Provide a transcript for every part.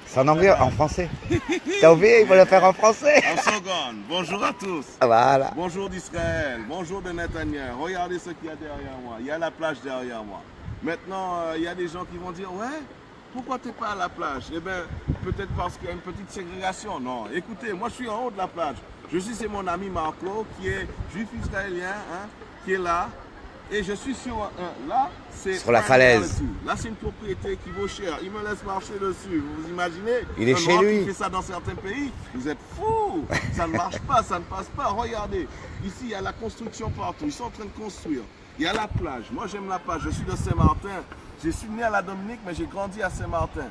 C'est en anglais, en français. T'as oublié, il faut le faire en français. En seconde. Bonjour à tous. Voilà. Bonjour d'Israël. Bonjour de Netanyahu. Regardez ce qu'il y a derrière moi. Il y a la plage derrière moi. Maintenant, il y a des gens qui vont dire, ouais, pourquoi tu n'es pas à la plage? Eh bien, peut-être parce qu'il y a une petite ségrégation. Non, écoutez, moi je suis en haut de la plage. C'est mon ami Marco, qui est juif israélien, hein, qui est là. Et je suis sur là, c'est sur la falaise. Là, c'est une propriété qui vaut cher. Il me laisse marcher dessus. Vous vous imaginez? Il est chez lui. Il fait ça dans certains pays. Vous êtes fous. Ça ne marche pas, ça ne passe pas. Regardez, ici, il y a la construction partout. Ils sont en train de construire. Il y a la plage. Moi, j'aime la plage. Je suis de Saint-Martin. Je suis né à la Dominique, mais j'ai grandi à Saint-Martin.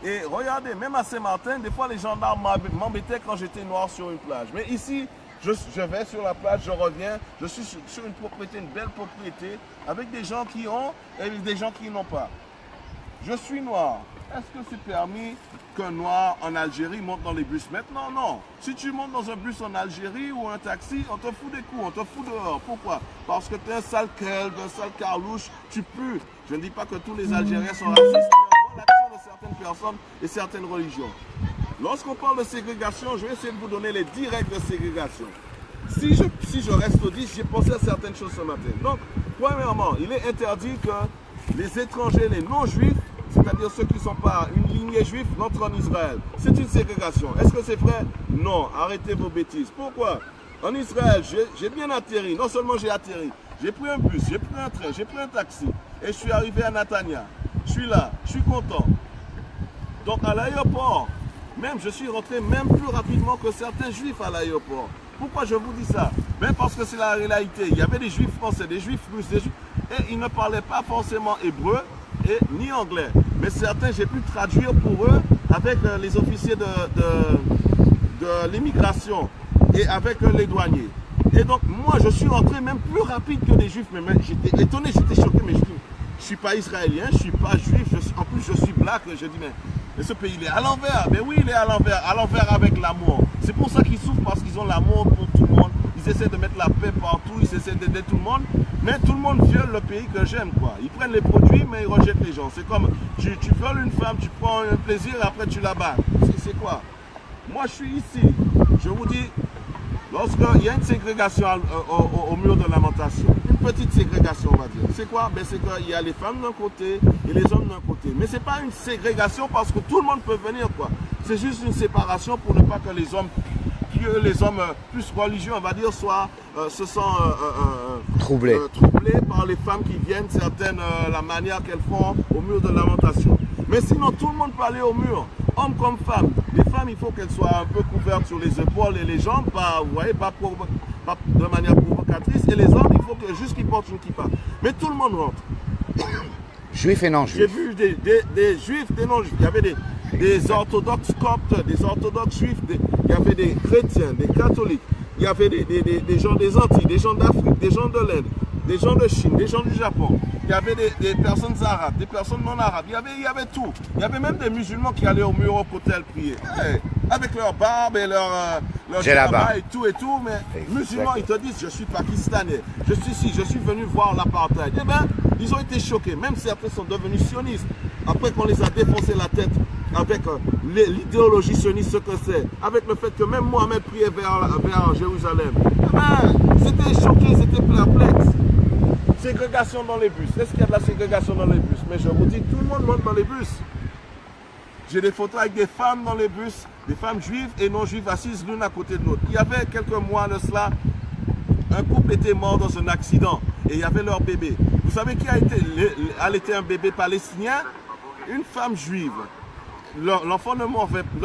Et regardez, même à Saint-Martin, des fois, les gendarmes m'embêtaient quand j'étais noir sur une plage. Mais ici, je vais sur la plage, je reviens, je suis sur une propriété, une belle propriété, avec des gens qui ont et des gens qui n'ont pas. Je suis noir. Est-ce que c'est permis qu'un noir en Algérie monte dans les bus? Maintenant, non. Si tu montes dans un bus en Algérie ou un taxi, on te fout des coups, on te fout dehors. Pourquoi? Parce que tu es un sale kelg, un sale carlouche, tu pues. Je ne dis pas que tous les Algériens sont racistes, mais on voit l'action de certaines personnes et certaines religions. Lorsqu'on parle de ségrégation, je vais essayer de vous donner les 10 règles de ségrégation. Si je reste au 10, j'ai pensé à certaines choses ce matin. Donc, premièrement, il est interdit que les étrangers, les non-juifs, c'est-à-dire ceux qui ne sont pas une lignée juive, n'entrent en Israël. C'est une ségrégation. Est-ce que c'est vrai? Non. Arrêtez vos bêtises. Pourquoi? En Israël, j'ai bien atterri. Non seulement j'ai atterri, j'ai pris un bus, j'ai pris un train, j'ai pris un taxi. Et je suis arrivé à Netanya. Je suis là, je suis content. Donc à l'aéroport, même je suis rentré même plus rapidement que certains juifs à l'aéroport. Pourquoi je vous dis ça? Même parce que c'est la réalité. Il y avait des juifs français, des juifs russes, et ils ne parlaient pas forcément hébreu et ni anglais. Mais certains, j'ai pu traduire pour eux avec les officiers de l'immigration et avec les douaniers. Et donc moi, je suis rentré même plus rapide que des juifs. Mais j'étais étonné, j'étais choqué, mais je ne suis pas israélien, je ne suis pas juif, en plus je suis black. Je dis, mais ce pays, il est à l'envers. Mais oui, il est à l'envers avec l'amour. C'est pour ça qu'ils souffrent, parce qu'ils ont l'amour pour tout le monde. Ils essaient de mettre la paix partout, ils essaient d'aider tout le monde. Mais tout le monde viole le pays que j'aime, quoi. Ils prennent les produits, mais ils rejettent les gens. C'est comme, tu violes une femme, tu prends un plaisir, après tu la bats. C'est quoi? Moi, je suis ici. Je vous dis, lorsqu'il y a une ségrégation au mur de lamentation, une petite ségrégation, on va dire. C'est quoi? Ben, c'est qu'il y a les femmes d'un côté et les hommes d'un côté. Mais ce n'est pas une ségrégation parce que tout le monde peut venir, quoi. C'est juste une séparation pour ne pas que les hommes plus religieux, on va dire, se sentent troublés par les femmes qui viennent, certaines, la manière qu'elles font au mur de lamentation. Mais sinon, tout le monde peut aller au mur, hommes comme femmes. Les femmes, il faut qu'elles soient un peu couvertes sur les épaules et les jambes, pas de manière provocatrice. Et les hommes, il faut juste qu'ils portent une kippa. Mais tout le monde rentre. Juifs et non-juifs. J'ai vu des juifs, des non-juifs. Il y avait des orthodoxes coptes, des orthodoxes juifs, il y avait des chrétiens, des catholiques, il y avait des gens des Antilles, des gens d'Afrique, des gens de l'Inde, des gens de Chine, des gens du Japon. Il y avait des personnes arabes, des personnes non arabes. Il y avait tout. Il y avait même des musulmans qui allaient au mur au hôtel prier. Hey, avec leur barbe et leur djellaba et tout. Mais musulmans, ils te disent, je suis pakistanais, je suis ici, je suis venu voir l'apartheid. Eh bien, ils ont été choqués. Même certains sont devenus sionistes. Après qu'on les a défoncé la tête avec l'idéologie sioniste, ce que c'est, avec le fait que même Mohamed priait vers Jérusalem. Eh bien, c'était choqué, c'était perplexe. Ségrégation dans les bus. Est-ce qu'il y a de la ségrégation dans les bus? Mais je vous dis, tout le monde monte dans les bus. J'ai des photos avec des femmes dans les bus, des femmes juives et non juives assises l'une à côté de l'autre. Il y avait quelques mois de cela, un couple était mort dans un accident et il y avait leur bébé. Vous savez qui a allaité un bébé palestinien? Une femme juive. L'enfant ne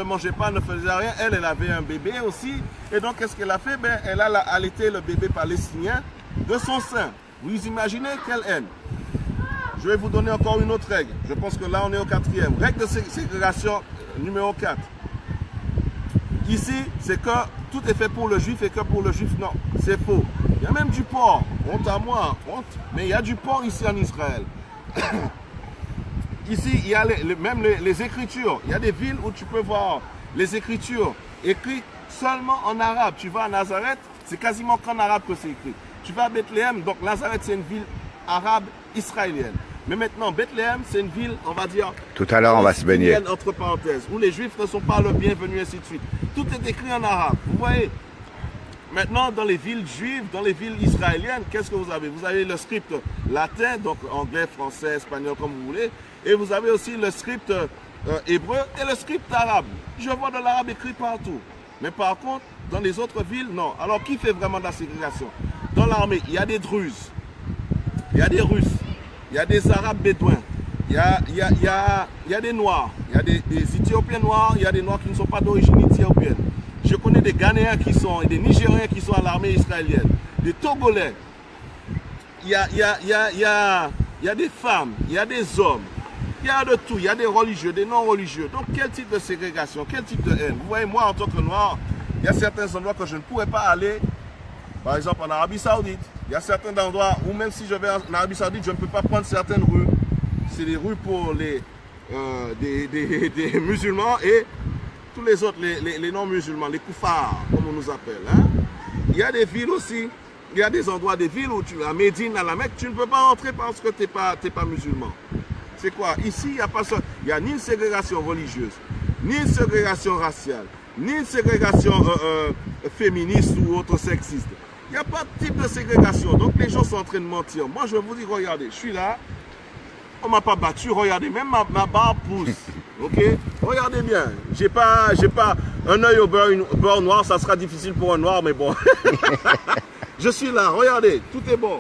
mangeait pas, ne faisait rien. Elle avait un bébé aussi. Et donc, qu'est-ce qu'elle a fait? Ben, elle a allaité le bébé palestinien de son sein. Vous imaginez quelle haine? Je vais vous donner encore une autre règle. Je pense que là, on est au 4e. Règle de ségrégation numéro 4. Ici, c'est que tout est fait pour le juif et que pour le juif, non. C'est faux. Il y a même du porc. Honte à moi, honte. Mais il y a du porc ici en Israël. Ici, il y a même les écritures. Il y a des villes où tu peux voir les écritures écrites seulement en arabe. Tu vas à Nazareth, c'est quasiment qu'en arabe que c'est écrit. Tu vas à Bethléem, donc Nazareth c'est une ville arabe israélienne. Mais maintenant, Bethléem, c'est une ville, on va dire... Tout à l'heure, on va se baigner. Entre parenthèses, où les Juifs ne sont pas le bienvenu, ainsi de suite. Tout est écrit en arabe. Vous voyez? Maintenant, dans les villes juives, dans les villes israéliennes, qu'est-ce que vous avez? Vous avez le script latin, donc anglais, français, espagnol, comme vous voulez. Et vous avez aussi le script hébreu et le script arabe. Je vois de l'arabe écrit partout. Mais par contre, dans les autres villes, non. Alors, qui fait vraiment de la ségrégation? Dans l'armée, il y a des Druzes, il y a des Russes, il y a des Arabes bédouins, il y a des Noirs, il y a des Éthiopiens noirs, il y a des Noirs qui ne sont pas d'origine éthiopienne. Je connais des Ghanéens qui sont, et des Nigériens qui sont à l'armée israélienne, des Togolais. Il y a des femmes, il y a des hommes, il y a de tout, il y a des religieux, des non-religieux. Donc quel type de ségrégation, quel type de haine? Vous voyez, moi en tant que Noir, il y a certains endroits que je ne pourrais pas aller, par exemple en Arabie Saoudite. Il y a certains endroits où même si je vais en Arabie Saoudite, je ne peux pas prendre certaines rues. C'est des rues pour des musulmans et tous les autres, les non-musulmans, les koufars, comme on nous appelle. Hein. Il y a des villes aussi, il y a des endroits, des villes où tu, à Médine, à la Mecque, tu ne peux pas entrer parce que tu n'es pas musulman. C'est quoi? Ici, il n'y a pas ça. Il n'y a ni une ségrégation religieuse, ni une ségrégation raciale, ni une ségrégation féministe ou autre sexiste. Il n'y a pas de type de ségrégation. Donc les gens sont en train de mentir. Moi, je vous dis, regardez, je suis là. On ne m'a pas battu. Regardez, même ma barbe pousse. Ok? Regardez bien. J'ai pas un œil au beurre noir. Ça sera difficile pour un noir, mais bon. Je suis là. Regardez, tout est bon.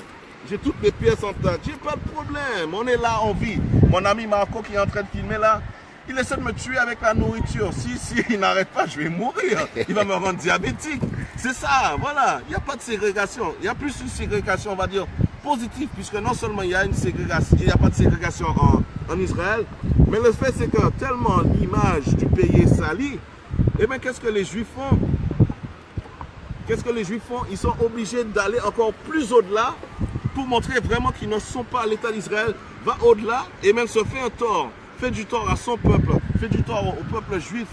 J'ai toutes les pièces en tête. J'ai pas de problème. On est là, on vit. Mon ami Marco qui est en train de filmer là, il essaie de me tuer avec la nourriture. Si il n'arrête pas, je vais mourir. Il va me rendre diabétique. C'est ça, voilà. Il n'y a pas de ségrégation. Il y a plus une ségrégation, on va dire, positive, puisque non seulement il y a une ségrégation, il n'y a pas de ségrégation en Israël, mais le fait c'est que tellement l'image du pays est salie, eh bien qu'est-ce que les Juifs font? Qu'est-ce que les Juifs font? Ils sont obligés d'aller encore plus au-delà pour montrer vraiment qu'ils ne sont pas l'État d'Israël, va au-delà et même se fait un tort. Fait du tort à son peuple, fait du tort au peuple juif,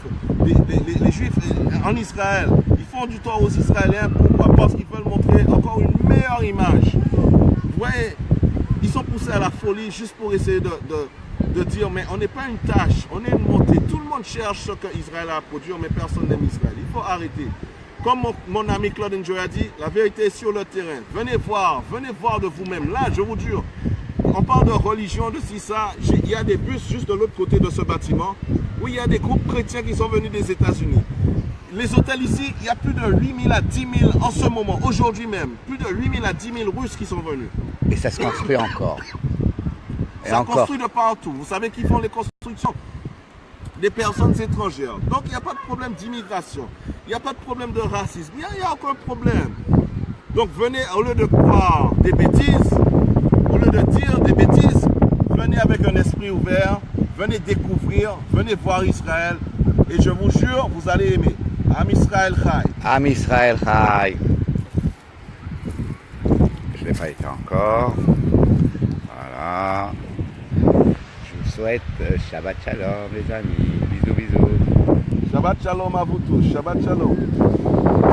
les Juifs en Israël. Ils font du tort aux Israéliens, pourquoi? Parce qu'ils veulent montrer encore une meilleure image. Vous voyez, ils sont poussés à la folie juste pour essayer de dire, mais on n'est pas une tâche, on est une montée. Tout le monde cherche ce qu'Israël a à produire, mais personne n'aime Israël. Il faut arrêter. Comme mon ami Claude Njoy a dit, la vérité est sur le terrain. Venez voir de vous-même. Là, je vous jure, on parle de religion, de ci, ça. Il y a des bus juste de l'autre côté de ce bâtiment où il y a des groupes chrétiens qui sont venus des États-Unis. Les hôtels ici, il y a plus de 8 000 à 10 000 en ce moment, aujourd'hui même. Plus de 8 000 à 10 000 Russes qui sont venus. Et ça se construit encore. Et ça encore. construit de partout. Vous savez qu'ils font les constructions des personnes étrangères. Donc il n'y a pas de problème d'immigration. Il n'y a pas de problème de racisme. Il n'y a aucun problème. Donc venez, au lieu de croire des bêtises, au lieu de dire des bêtises, venez avec un esprit ouvert, venez découvrir, venez voir Israël. Et je vous jure, vous allez aimer. Am Israël Chai. Am Israël Chai. Je n'ai pas été encore. Voilà. Je vous souhaite Shabbat Shalom les amis. Bisous bisous. Shabbat Shalom à vous tous. Shabbat Shalom.